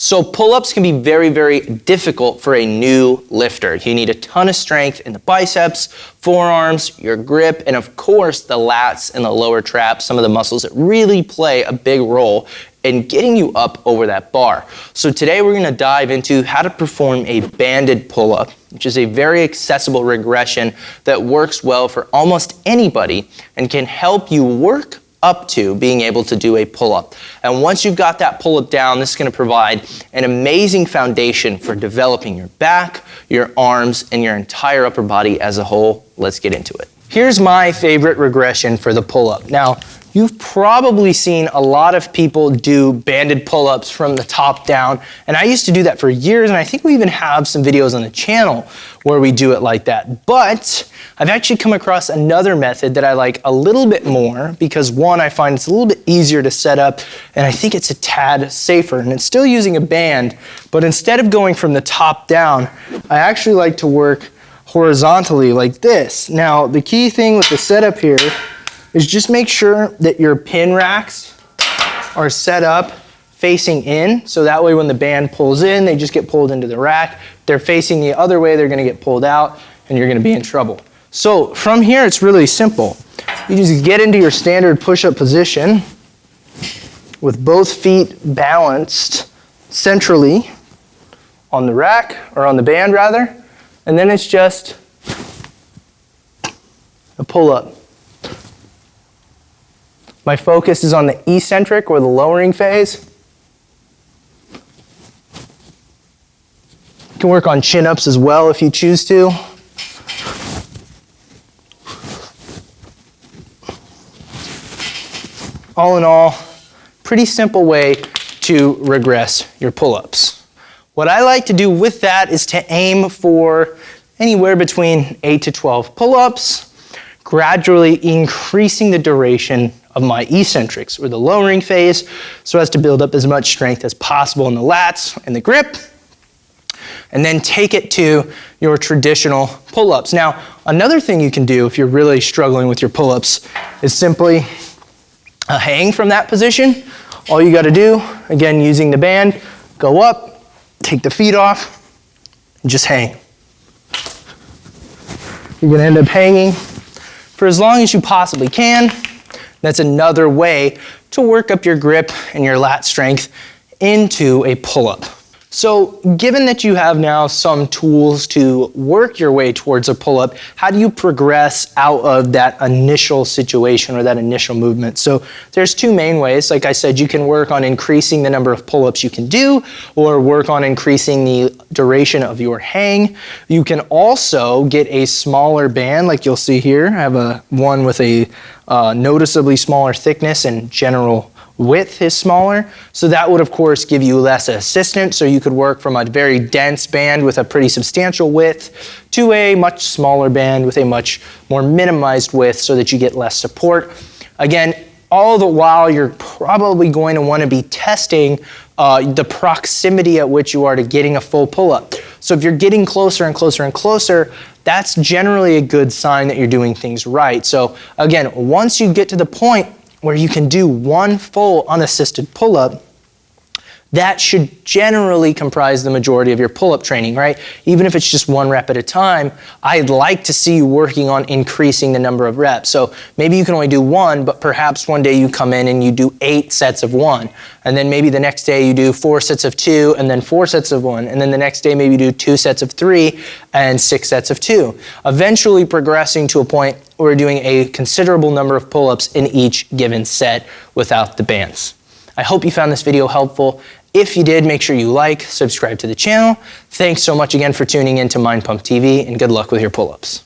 So pull-ups can be very, very difficult for a new lifter. You need a ton of strength in the biceps, forearms, your grip, and of course the lats and the lower traps, some of the muscles that really play a big role in getting you up over that bar. So today we're gonna dive into how to perform a banded pull-up, which is a very accessible regression that works well for almost anybody and can help you work up to being able to do a pull-up. And once you've got that pull-up down, this is gonna provide an amazing foundation for developing your back, your arms, and your entire upper body as a whole. Let's get into it. Here's my favorite regression for the pull-up. Now, you've probably seen a lot of people do banded pull-ups from the top down, and I used to do that for years, and I think we even have some videos on the channel where we do it like that. But I've actually come across another method that I like a little bit more because one, I find it's a little bit easier to set up, and I think it's a tad safer, and it's still using a band, but instead of going from the top down, I actually like to work horizontally like this. Now, the key thing with the setup here is just make sure that your pin racks are set up facing in, so that way when the band pulls in, they just get pulled into the rack. If they're facing the other way, they're gonna get pulled out, and you're gonna be in trouble. So from here, it's really simple. You just get into your standard push-up position with both feet balanced centrally on the rack, or on the band rather, and then it's just a pull-up. My focus is on the eccentric or the lowering phase. You can work on chin-ups as well if you choose to. All in all, pretty simple way to regress your pull-ups. What I like to do with that is to aim for anywhere between 8 to 12 pull-ups, gradually increasing the duration of my eccentrics or the lowering phase so as to build up as much strength as possible in the lats and the grip, and then take it to your traditional pull-ups. Now, another thing you can do if you're really struggling with your pull-ups is simply hang from that position. All you gotta do, again, using the band, go up, take the feet off, and just hang. You're gonna end up hanging for as long as you possibly can. That's another way to work up your grip and your lat strength into a pull-up. So given that you have now some tools to work your way towards a pull-up, how do you progress out of that initial situation or that initial movement? So there's two main ways. Like I said, you can work on increasing the number of pull-ups you can do, or work on increasing the duration of your hang. You can also get a smaller band, like you'll see here. I have one with a noticeably smaller thickness and general width is smaller, so that would of course give you less assistance, so you could work from a very dense band with a pretty substantial width to a much smaller band with a much more minimized width so that you get less support. Again, all the while you're probably going to want to be testing the proximity at which you are to getting a full pull-up. So if you're getting closer and closer and closer, that's generally a good sign that you're doing things right. So again, once you get to the point where you can do one full unassisted pull-up, that should generally comprise the majority of your pull-up training, right? Even if it's just one rep at a time, I'd like to see you working on increasing the number of reps. So maybe you can only do one, but perhaps one day you come in and you do 8 sets of 1. And then maybe the next day you do 4 sets of 2 and then 4 sets of 1. And then the next day maybe you do 2 sets of 3 and 6 sets of 2. Eventually progressing to a point where we're doing a considerable number of pull-ups in each given set without the bands. I hope you found this video helpful. If you did, make sure you like, subscribe to the channel. Thanks so much again for tuning in to Mind Pump TV, and good luck with your pull-ups.